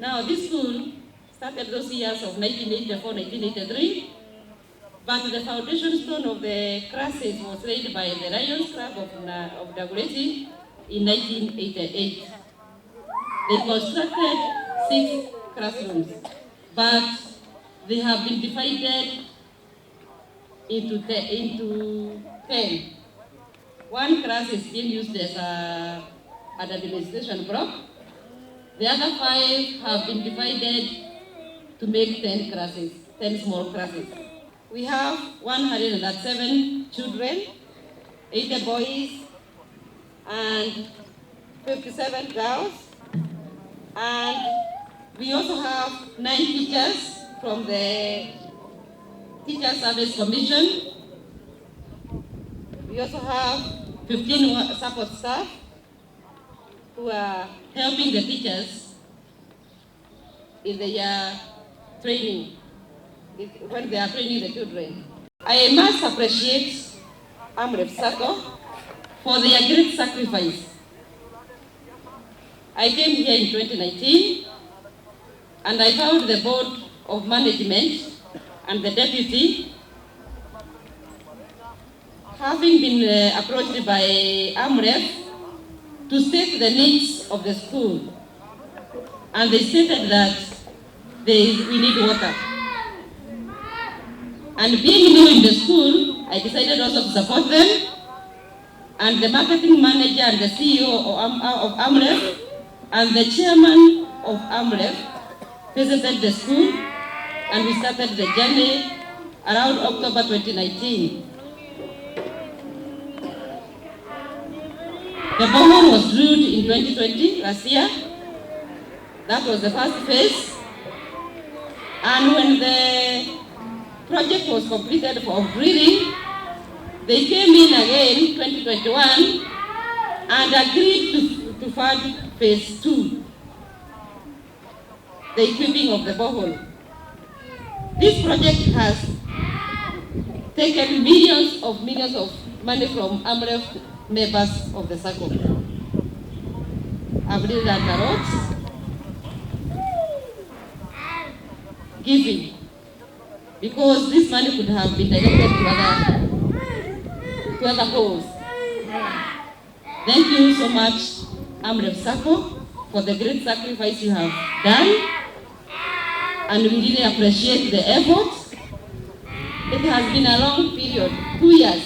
Now this school started those years of 1984-1983, but the foundation stone of the classes was laid by the Lions Club of Dagoretti in 1988. They constructed 6 classrooms, but they have been divided into 10. One class is being used as an administration block. The other 5 have been divided to make 10 classes, 10 small classes. We have 107 children, 80 boys, and 57 girls. And we also have 9 teachers from the Teacher Service Commission. We also have 15 support staff who are helping the teachers in their training, when they are training the children. I must appreciate AMREF SACCO for their great sacrifice. I came here in 2019 and I found the board of management and the deputy having been approached by AMREF to state the needs of the school, and they stated that we need water. And being new in the school, I decided also to support them, and the marketing manager and the CEO of AMREF and the chairman of AMREF visited the school, and we started the journey around October 2019. The borehole was drilled in 2020, last year. That was the first phase. And when the project was completed for drilling, they came in again in 2021 and agreed to fund phase 2, the equipping of the borehole. This project has taken millions of money from AMREF members of the SACCO. I've read that a lot. Giving, because this money could have been directed to other goals. Thank you so much, AMREF SACCO, for the great sacrifice you have done, and we really appreciate the effort. It has been a long period, 2 years.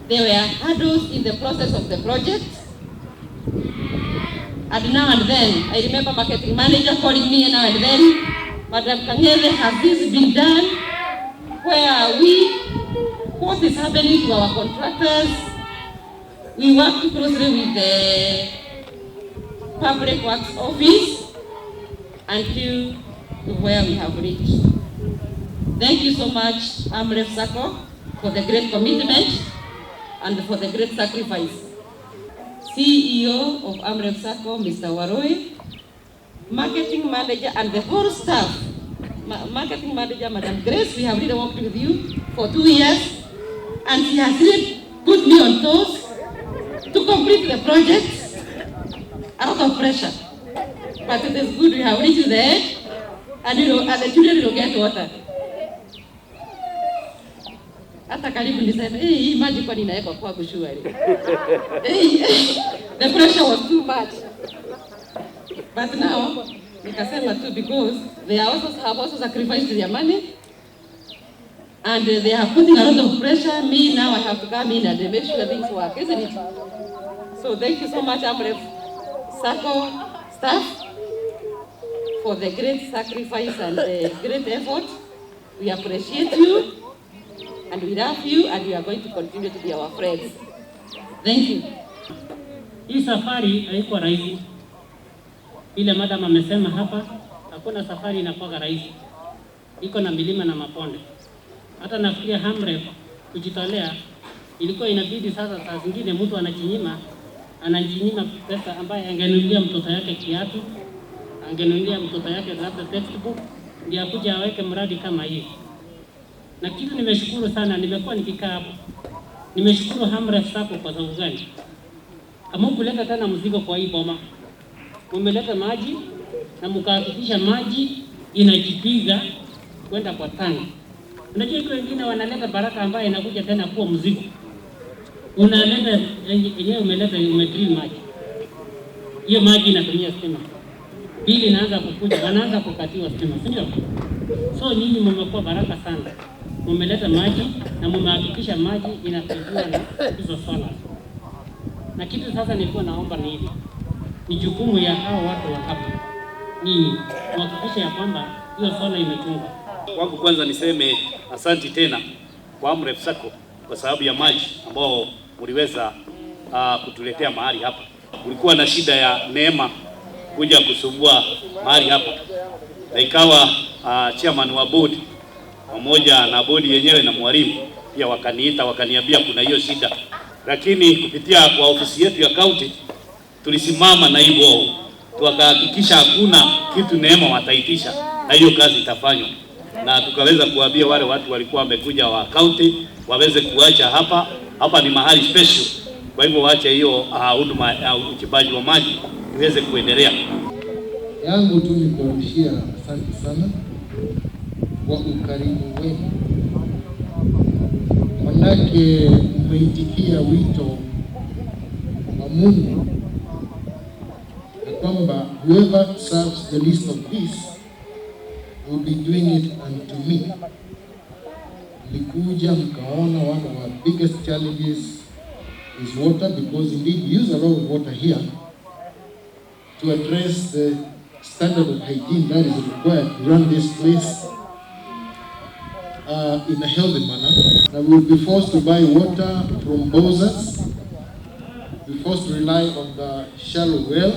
There were hurdles in the process of the project, and now and then, I remember marketing manager calling me now and then, Madam Kangele, has this been done? Where are we? What is happening to our contractors? We work closely with the Public Works Office until where we have reached. Thank you so much, AMREF SACCO, for the great commitment and for the great sacrifice. CEO of AMREF SACCO, Mr. Waroe, marketing manager and the whole staff. Marketing manager, Madam Grace, we have really worked with you for 2 years, and she has really put me on toes to complete the project out of pressure. But it is good we have reached the edge, and the children will get water. Hata karibu niseme, hii maji kwa ninaweka kwa kushuari. The pressure was too much. But now, nikasema too, because they have also sacrificed their money, and they are putting a lot of pressure. Me now, I have to come in and make sure things work, isn't it? So thank you so much, AMREF SACCO staff, for the great sacrifice and the great effort. We appreciate you, and we love you, and we are going to continue to be our friends. Thank you. Hii safari haikuwa rahisi. Ile madam amesema hapa, hakuna safari inakuwa rahisi. Iko na milima na maponde. Hata nafikiria AMREF kujitolea, ilikuwa inabidi sasa saa zingine mtu anajinyima pesa ambaye angenunulia mtoto yake kiatu, angenunulia mtoto yake labda textbook, ndio akuja aweke mradi kama hii. Na kitu nimeshukuru sana, nimekuwa nikikaa hapo. Nimeshukuru AMREF SACCO kwa sababu gani? Amu kuleta tena mzigo kwa hii boma. Mumeleta maji, na mkahakikisha maji inajipiga kwenda kwa tangi. Unajua hiyo wengine wanaleta baraka ambayo inakuja tena kuwa mzigo. Unaleta yenyewe umedrill maji. Hiyo maji inatumia stima. Bili inaanza kukuja, wanaanza kukatiwa stima, si ndio? So nyinyi mmekuwa baraka sana. Mmeleta maji na mmehakikisha maji inapigiwa na hizo solar. Na kitu sasa nilikuwa naomba ni hivi. Ni jukumu ya hao watu wa hapa. Nyinyi kuhakikisha ya kwamba hiyo solar imechungwa. Kwangu kwanza niseme asanti tena kwa AMREF SACCO kwa sababu ya maji ambao mliweza kutuletea mahali hapa. Kulikuwa na shida ya neema kuja kusumbua mahali hapa. Na ikawa chairman wa board pamoja na board yenyewe na mwalimu pia wakaniita wakaniambia kuna hiyo shida. Lakini kupitia kwa ofisi yetu ya county tulisimama na hivyo tukahakikisha hakuna kitu neema wataitisha na hiyo kazi itafanywa. Na tukaweza kuambia wale watu walikuwa wamekuja wa county waweze kuacha hapa ni mahali special. Kwa hivyo waache hiyo huduma ya uchimbaji wa maji iweze kuendelea. Yangu tu ni kuwarudishia asante sana kwa ukarimu wenu. Manake umeitikia wito wa Mungu na kwamba whoever serves the least of these will be doing it unto me. Mlikuja mkaona one of our biggest challenges is water, because indeed we use a lot of water here to address the standard of hygiene that is required to run this place in a healthy manner. Now we will be forced to buy water from bowsers, be forced to rely on the shallow well,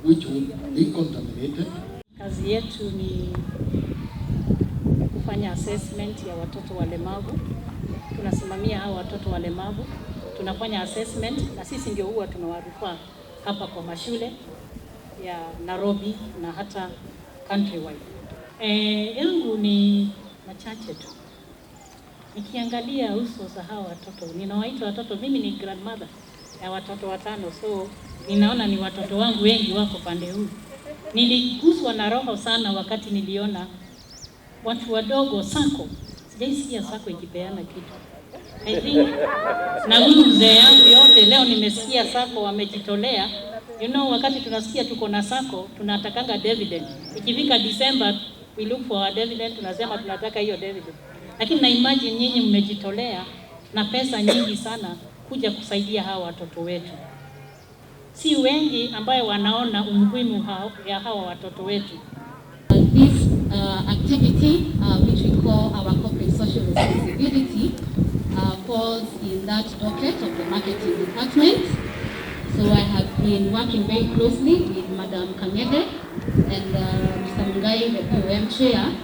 which will be contaminated. Kazi yetu ni kufanya assessment ya watoto walemavu. Tunasimamia hao watoto walemavu, tunafanya assessment na sisi ndio huwa tunawarufaa hapa kwa mashule ya Nairobi na hata countrywide. Yangu ni machache tu. Nikiangalia uso za hawa watoto, ninawaita watoto, mimi ni grandmother ya watoto 5, so ninaona ni watoto wangu wengi wako pande huu. Niliguswa na roho sana wakati niliona watu wadogo SACCO. Sijaisikia SACCO ikipeana kitu. I think na huyu mzee yangu yote leo nimesikia SACCO wamejitolea. You know, wakati tunasikia tuko na SACCO tunatakanga dividend. Ikifika December we look for a dividend, tunasema tunataka hiyo dividend. Lakini na imagine nyinyi mmejitolea na pesa nyingi sana kuja kusaidia hawa watoto wetu. Si wengi ambayo wanaona umuhimu ya hawa watoto wetu. This activity, which we call our corporate social responsibility, falls in that docket of the marketing department. So I have been working very closely with Madam Kanyede and Mr. Mungai, the POM chair,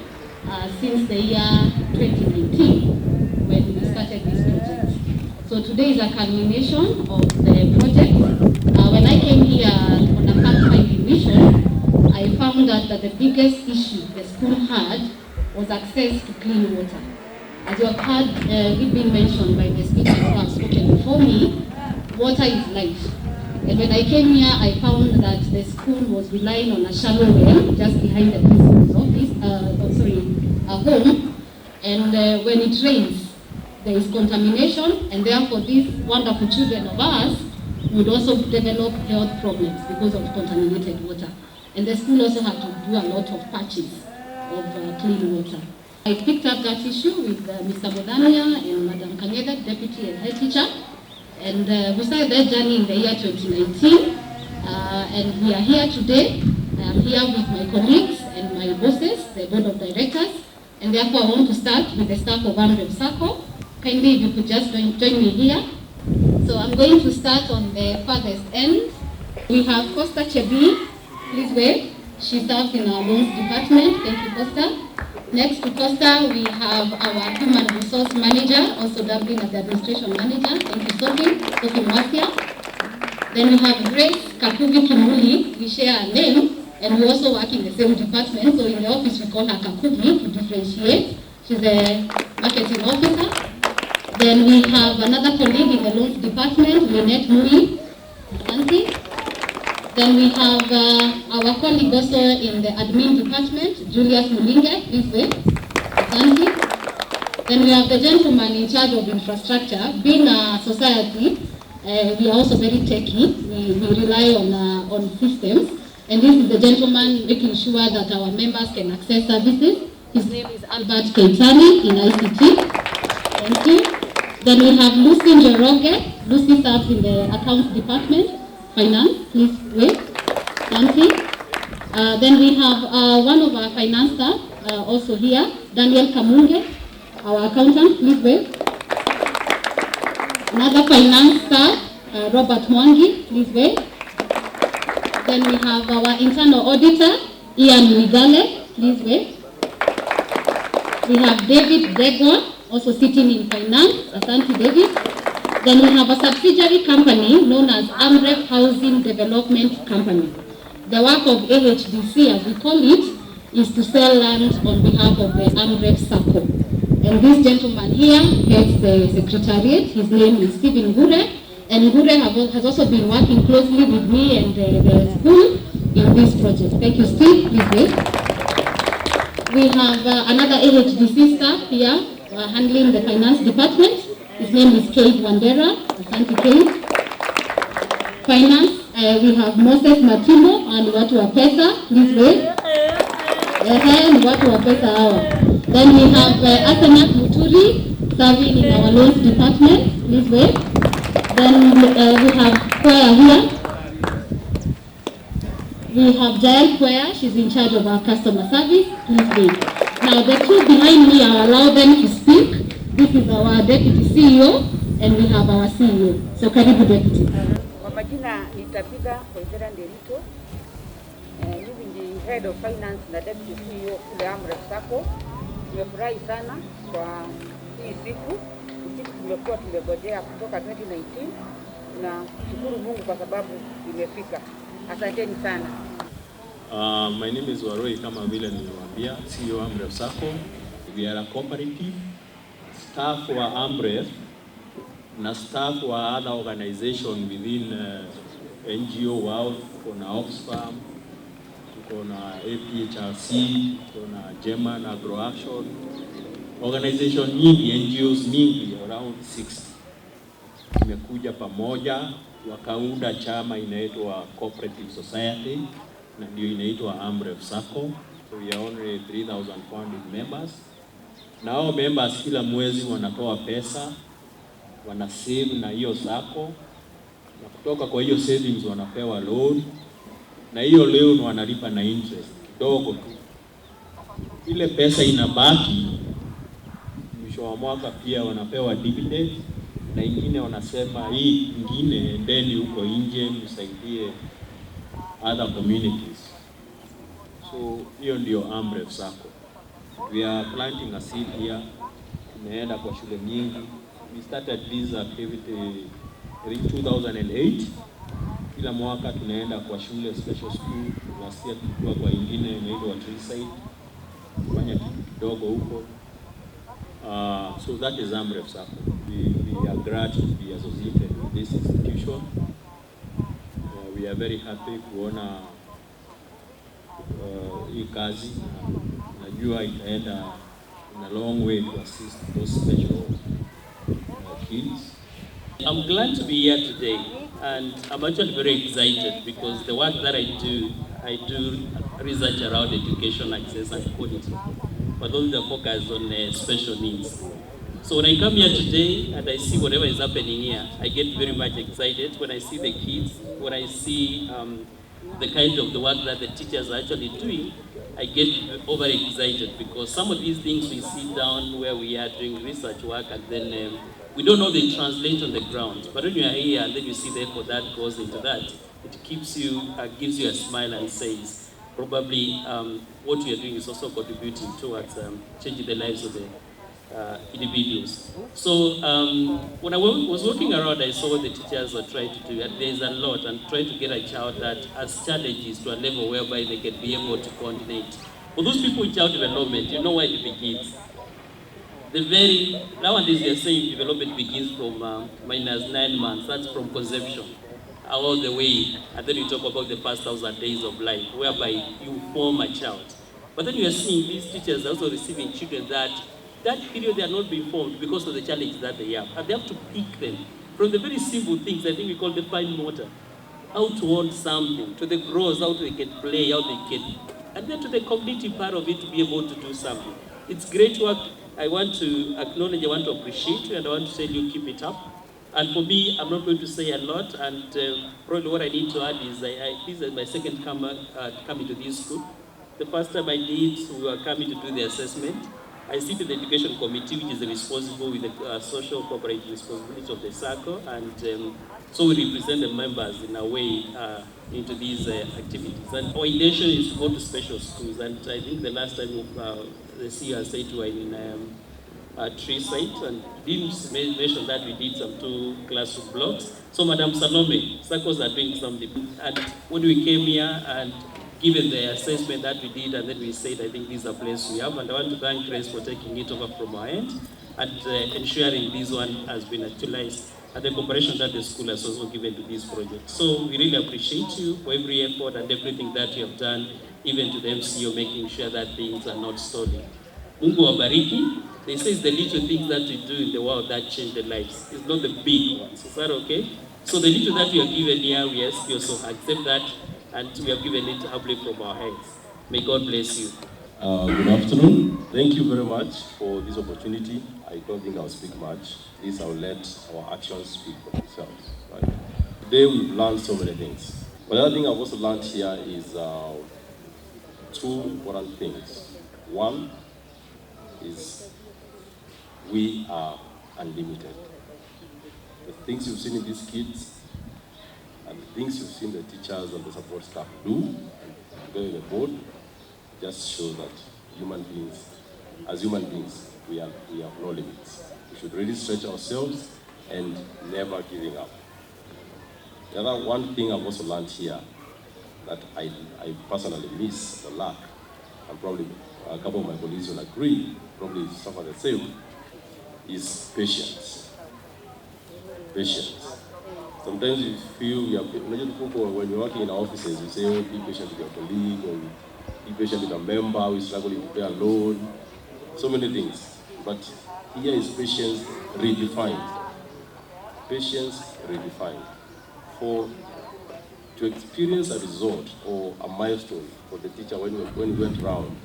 since the year 2019 when we started this project. So today is a culmination of the project. When I came here on a fact-finding mission, I found out that the biggest issue the school had was access to clean water. As you have heard it been mentioned by the speakers who have spoken before me, water is life. And when I came here, I found that the school was relying on a shallow well just behind the principal's office, home. And when it rains, there is contamination, and therefore these wonderful children of ours would also develop health problems because of contaminated water. And the school also had to do a lot of patches of clean water. I picked up that issue with Mr. Bodania and Madam Kanyeda, deputy and head teacher. And we started that journey in the year 2019. And we are here today. I am here with my colleagues and my bosses, the board of directors. And therefore I want to start with the staff of AMREF SACCO. Kindly, if you could just join me here. So I'm going to start on the farthest end. We have Costa Chebi. Please wait. She serves in our loans department. Thank you, Costa. Next to Costa, we have our human resource manager, also dubbed as the administration manager. Thank you, Sophie Mafia. Then we have Grace Kakuvi Kimuli. We share a name, and we also work in the same department. So in the office, we call her Kakuvi to differentiate. She's a marketing officer. Then we have another colleague in the loans department, Lynette Mui. Then we have our colleague also in the admin department, Julius Mulinge, please wait. Thank you. Then we have the gentleman in charge of infrastructure. Being a society, we are also very techy. We rely on systems. And this is the gentleman making sure that our members can access services. His name is Albert Keitani in ICT. Thank you. Then we have Lucy Njoroge. Lucy serves in the accounts department. Finance, please wait. Thank you. Then we have one of our finance staff also here, Daniel Kamunge, our accountant, please wait. Another finance staff, Robert Mwangi, please wait. Then we have our internal auditor, Ian Migale, please wait. We have David Degwa, also sitting in finance. Asante, David. Then we have a subsidiary company known as AMREF Housing Development Company. The work of AHDC, as we call it, is to sell land on behalf of the AMREF SACCO. And this gentleman here heads the secretariat. His name is Stephen Gure. And Gure has also been working closely with me and the school in this project. Thank you, Steve. Please wait. We have another AHDC staff here handling the finance department. His name is Kate Wandera. Asante, Kate. Finance, we have Moses Matimo and watu wa pesa. Please wait. And watu wa pesa hawa. Then we have Asenak Muturi serving in our loans department. Please wait. Then we have Kwaya here. We have Jael Kwaya. She's in charge of our customer service. Please wait. Now the two behind me, I'll allow them to speak. This is our deputy CEO and we have our CEO. So karibu deputy. Kwa majina nitapika Waithaka Nderito. Mimi ni head of finance na deputy CEO kule AMREF SACCO. Tumefurahi sana kwa hii siku. Siku tumekuwa tumegojea kutoka 2019 na shukuru Mungu kwa sababu imefika. Asanteni sana. My name is Waroi kama vile niliwaambia, CEO AMREF SACCO. We are a cooperative. Staff wa AMREF na staff wa other organization within NGO wao, kuna Oxfam, kuna APHRC, kuna German Agro Action, organization nyingi, NGOs nyingi, around 60. Tumekuja pamoja, wakaunda chama inaitwa Cooperative Society, na ndio inaitwa AMREF SACCO. So we are only 3,400 members. Na hao members kila mwezi wanatoa pesa, wanasave na hiyo SACCO, na kutoka kwa hiyo savings wanapewa loan, na hiyo loan wanalipa na interest kidogo tu. Ile pesa inabaki, mwisho wa mwaka pia wanapewa dividend, na ingine wanasema hii ingine endeni huko nje msaidie other communities. So hiyo ndio AMREF SACCO. We are planting a seed here. Tumeenda kwa shule nyingi. We started this activity in 2008. Kila mwaka tunaenda kwa shule special school. Last year tulikuwa kwa ingine inaitwa Treeside. Kufanya kitu kidogo huko. So that is AMREF SACCO. We are glad to be associated with this institution. We are very happy kuona hii kazi. Najua itaenda in a long way to assist those special kids. I'm glad to be here today, and I'm actually very excited because the work that I do research around education access and quality, but also the focus on special needs. So when I come here today and I see whatever is happening here, I get very much excited when I see the kids, when I see the kind of the work that the teachers are actually doing. I get over excited because some of these things we sit down where we are doing research work and then we don't know they translate on the ground. But when you are here and then you see the effort that goes into that, it keeps you, gives you a smile and says, probably what you are doing is also contributing towards changing the lives of the individuals. So when I was walking around, I saw what the teachers are trying to do, and there's a lot, and trying to get a child that has challenges to a level whereby they can be able to coordinate. For those people with child development, you know where it begins. Nowadays they're saying development begins from -9 months, that's from conception. all the way, and then you talk about the first 1,000 days of life, whereby you form a child. But then you are seeing these teachers also receiving children that period they are not being formed because of the challenge that they have. And they have to pick them from the very simple things, I think we call the fine motor, how to want something, to the gross, how they can play, how they can, and then to the cognitive part of it to be able to do something. It's great work. I want to acknowledge, I want to appreciate you, and I want to tell you keep it up. And for me, I'm not going to say a lot, and probably what I need to add is this is my second coming to this school. The first time I did, we were coming to do the assessment. I sit in the education committee, which is responsible with the social cooperative responsibility of the SACCO, and so we represent the members in a way into these activities. And our intention is to go to special schools, and I think the last time the CEO said we were in a tree site, and didn't mention that we did some 2 classroom blocks. So Madam Salome, SACCOs are doing something, and when we came here and given the assessment that we did, and then we said, I think this is a place we have, and I want to thank Grace for taking it over from our end and ensuring this one has been actualized, and the cooperation that the school has also given to this project. So we really appreciate you for every effort and everything that you have done, even to the MCO, making sure that things are not stolen. Mungu wabariki. They say it's the little things that we do in the world that change the lives. It's not the big ones. Is that okay? So the little that we are given here, we ask you also accept that, and we have given it humbly from our hands. May God bless you. Good afternoon. Thank you very much for this opportunity. I don't think I'll speak much. This I'll let our actions speak for themselves. Right? Today we've learned so many things. But the other thing I've also learned here is 2 important things. One is we are unlimited. The things you've seen in these kids and the things you've seen the teachers and the support staff do and together with the board just show that as human beings, we have no limits. We should really stretch ourselves and never giving up. The other one thing I've also learned here that I personally miss a lot, and probably a couple of my colleagues will agree, probably suffer the same, is patience. Patience. Sometimes you feel, when you're working in offices, you say, oh, be patient with your colleague, or be patient with a member who is struggling to pay a loan, so many things. But here is patience redefined. Patience redefined. To experience a result or a milestone for the teacher when we went around,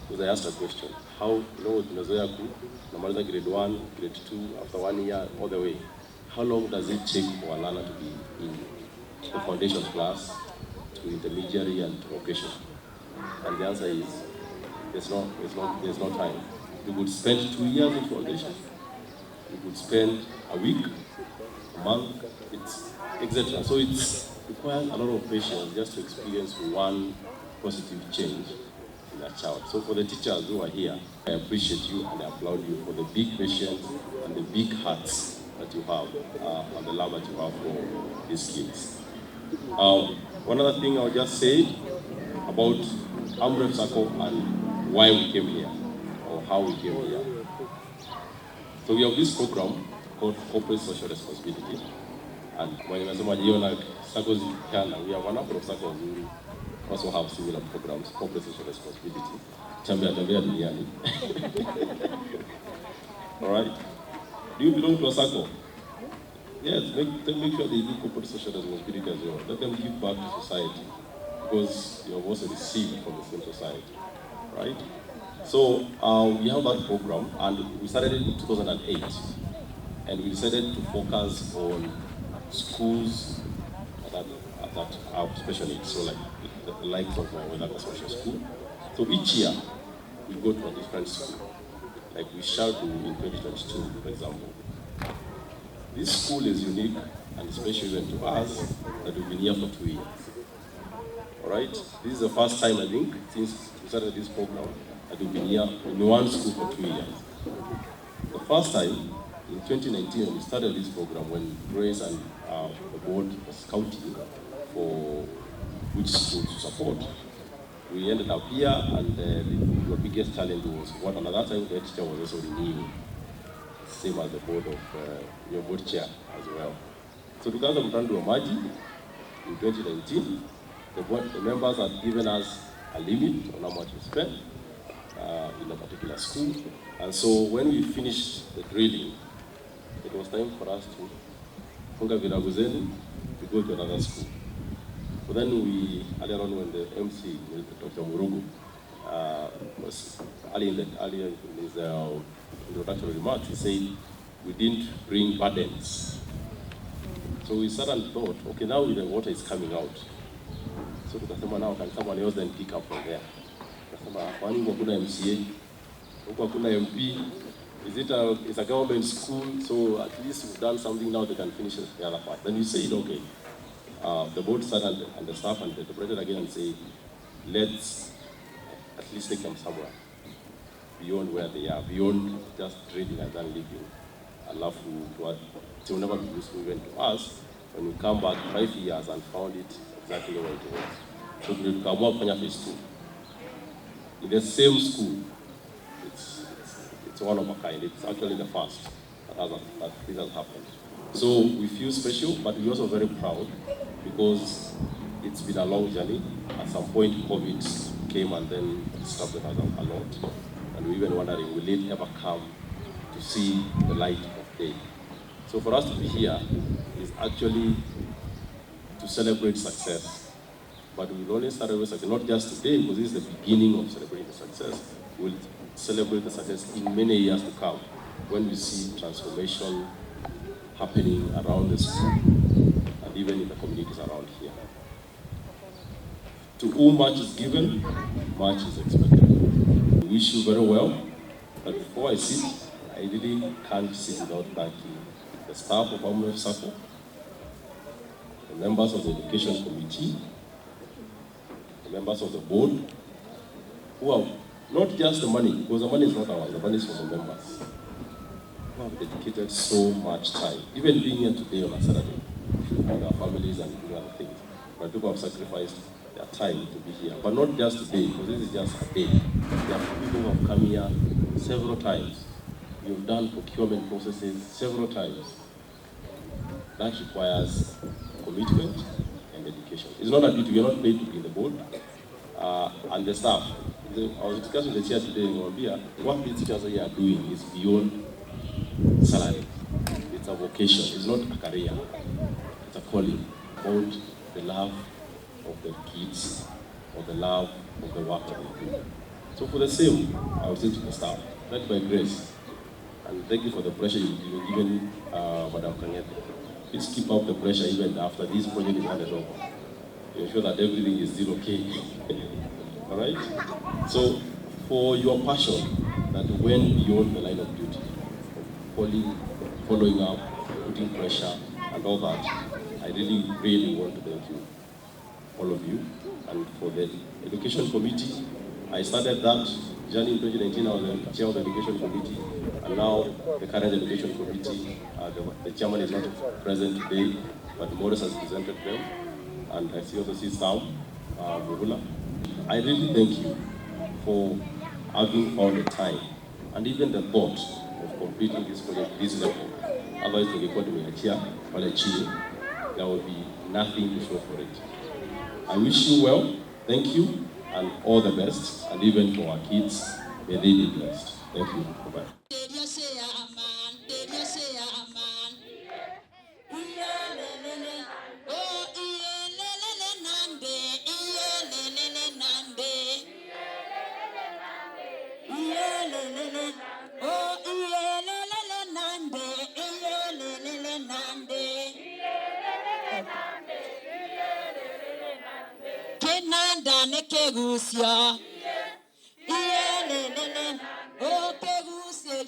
because I asked a question, how, tunazoea namaliza grade 1, grade 2, after 1 year, all the way. How long does it take for a learner to be in the foundation class, to intermediary and vocation? And the answer is, there's no time. You could spend 2 years in foundation. You could spend a week, a month, etc. So it requires a lot of patience just to experience one positive change in a child. So for the teachers who are here, I appreciate you and I applaud you for the big patience and the big hearts that you have and the love that you have for these kids. One other thing I'll just say about AMREF SACCO and why we came here, or how we came here. So we have this program called Corporate Social Responsibility. And when you SACCOs in Ghana, we have a number of SACCOs who also have similar programs, Corporate Social Responsibility. All right? Do you belong to a SACCO? Yes, make sure they do corporate social responsibility as well. Let them give back to society, because you have also received from the same society, right? So we have that program, and we started it in 2008, and we decided to focus on schools that have special needs, so like the likes of Waithaka Special School. So each year we go to a different school, like we shall do in 2022, for example. This school is unique and special even to us that we've been here for 2 years. All right? This is the first time, I think, since we started this program, that we've been here in one school for 2 years. The first time, in 2019, when we started this program, when Grace and the board was scouting for which school to support, we ended up here, and the biggest challenge was what, and at that time, the teacher was also new, same as the board of your board chair as well. So tukaanza mradi wa maji in 2019. The members had given us a limit on how much we spend in a particular school. And so when we finished the drilling, it was time for us to funga virago zenu to go to another school. So then we, earlier on when the MC, Dr. Murugu, was early in his introductory remarks, he said, we didn't bring burdens. So we sat and thought, okay, now the water is coming out. So tukasema now can someone else then pick up from there? Tukasema kwani huko kuna MCA, huko kuna MP, it's a government school, so at least we've done something now they can finish the other part. Then we said, okay, the board sat and the staff and deliberated again and say, let's at least take them somewhere beyond where they are, beyond just trading and then leaving. Alafu it will never be useful even to us when we come back 5 years and found it exactly where it was. So we will come up Kenya phase 2. In the same school, it's one of a kind. It's actually the first that this has happened. So we feel special, but we're also very proud because it's been a long journey. At some point, COVID came and then stopped us a lot. And we're even wondering, will it ever come to see the light of day? So for us to be here is actually to celebrate success. But we'll only celebrate success, not just today, because this is the beginning of celebrating the success. We'll celebrate the success in many years to come when we see transformation happening around the school and even in the communities around here. To whom much is given, much is expected. We wish you very well, but before I sit, I really can't sit without thanking the staff of AMREF SACCO, the members of the Education Committee, the members of the board, who have not just the money, because the money is not ours, the money is from the members, who have dedicated so much time, even being here today on a Saturday, with our families and doing other things. But people have sacrificed their time to be here, but not just today, because this is just a day. There are people who have come here several times. You've done procurement processes several times. That requires commitment and dedication. It's not a duty, you're not paid to be in the board. And the staff. I was discussing with the chair today in Wambia, what these teachers here are doing is beyond salary. It's a vocation, it's not a career. It's a calling about the love of the kids, or the love of the work that we do. So for the same, I would say to the staff, led by grace, and thank you for the pressure you've given Madam Kangete. Please keep up the pressure even after this project is handed over. To ensure that everything is still okay. All right? So for your passion that went beyond the line of duty, following up, putting pressure, and all that, I really, really want to thank you, all of you. And for the Education Committee, I started that journey in 2019. I was the chair of the Education Committee, and now the current Education Committee, the chairman is not present today, but Morris has presented them, and I also see Sam Muhula. I really thank you for having found the time and even the thought of completing this project this level. Otherwise, there will be nothing to show for it. I wish you well, thank you, and all the best, and even for our kids, may they be blessed. Thank you. Bye-bye. Kegusia, oh kegusia,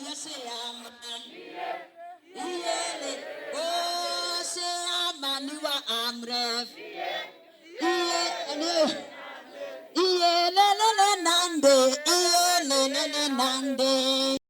oh say amaniwa AMREF, nande, nande.